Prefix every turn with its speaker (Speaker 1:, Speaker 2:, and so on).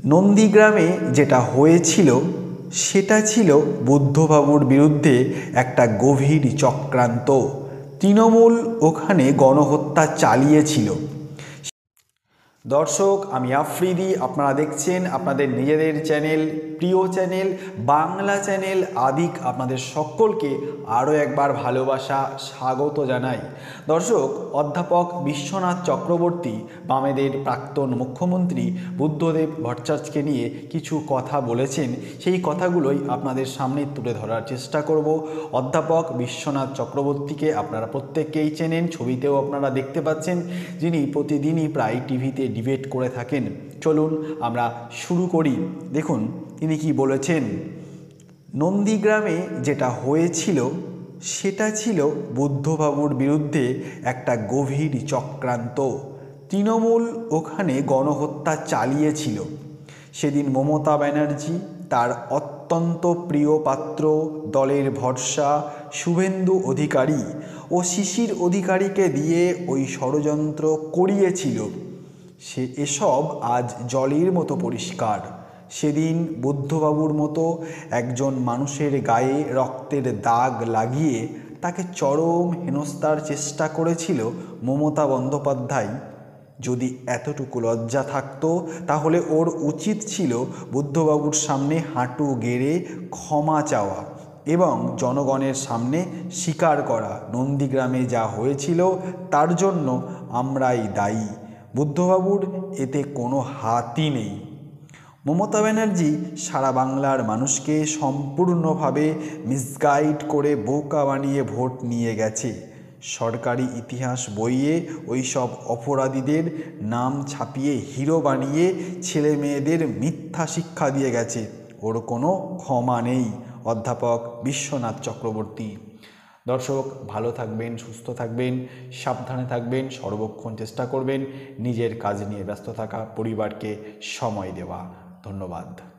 Speaker 1: নন্দীগ্রামে যেটা হয়েছিল সেটা ছিল বুদ্ধবাবুর বিরুদ্ধে একটা গভীর চক্রান্ত। তৃণমূল ওখানে গণহত্যা চালিয়েছিল। দর্শক, আমি আফ্রিদি, আপনারা দেখছেন আপনাদের নিজেদের চ্যানেল, প্রিয় চ্যানেল বাংলা চ্যানেল আদিক। আপনাদের সকলকে আরও একবার ভালোবাসা স্বাগত জানাই। দর্শক, অধ্যাপক বিশ্বনাথ চক্রবর্তী বামেদের প্রাক্তন মুখ্যমন্ত্রী বুদ্ধদেব ভট্টাচার্যকে নিয়ে কিছু কথা বলেছেন। সেই কথাগুলোই আপনাদের সামনে তুলে ধরার চেষ্টা করব। অধ্যাপক বিশ্বনাথ চক্রবর্তীকে আপনারা প্রত্যেকেই চেনেন, ছবিতেও আপনারা দেখতে পাচ্ছেন, যিনি প্রতিদিনই প্রায় টিভিতে ডিবেট করে থাকেন। চলুন আমরা শুরু করি। দেখুন তিনি কি বলেছেন। নন্দীগ্রামে যেটা হয়েছিল সেটা ছিল বুদ্ধবাবুর বিরুদ্ধে একটা গভীর চক্রান্ত। তৃণমূল ওখানে গণহত্যা চালিয়েছিল। সেদিন মমতা ব্যানার্জি তার অত্যন্ত প্রিয় পাত্র, দলের ভরসা শুভেন্দু অধিকারী ও শিশির অধিকারীকে দিয়ে ওই ষড়যন্ত্র করিয়েছিল। সে এসব আজ জলের মতো পরিষ্কার। সেদিন বুদ্ধবাবুর মতো একজন মানুষের গায়ে রক্তের দাগ লাগিয়ে তাকে চরম হেনস্থার চেষ্টা করেছিল মমতা বন্দ্যোপাধ্যায়। যদি এতটুকু লজ্জা থাকতো তাহলে ওর উচিত ছিল বুদ্ধবাবুর সামনে হাঁটু গেড়ে ক্ষমা চাওয়া এবং জনগণের সামনে স্বীকার করা, নন্দীগ্রামে যা হয়েছিল তার জন্য আমরাই দায়ী, বুদ্ধবাবুর এতে কোনো হাতই নেই। মমতা ব্যানার্জি সারা বাংলার মানুষকে সম্পূর্ণভাবে মিসগাইড করে বোকা বানিয়ে ভোট নিয়ে গেছে। সরকারি ইতিহাস বইয়ে ওই সব অপরাধীদের নাম ছাপিয়ে হিরো বানিয়ে ছেলে মেয়েদের মিথ্যা শিক্ষা দিয়ে গেছে। ওর কোনো ক্ষমা নেই। অধ্যাপক বিশ্বনাথ চক্রবর্তী। দর্শক, ভালো থাকবেন, সুস্থ থাকবেন, সাবধানে থাকবেন, সর্বক্ষণ চেষ্টা করবেন নিজের কাজ নিয়ে ব্যস্ত থাকা, পরিবারকে সময় দেওয়া। ধন্যবাদ।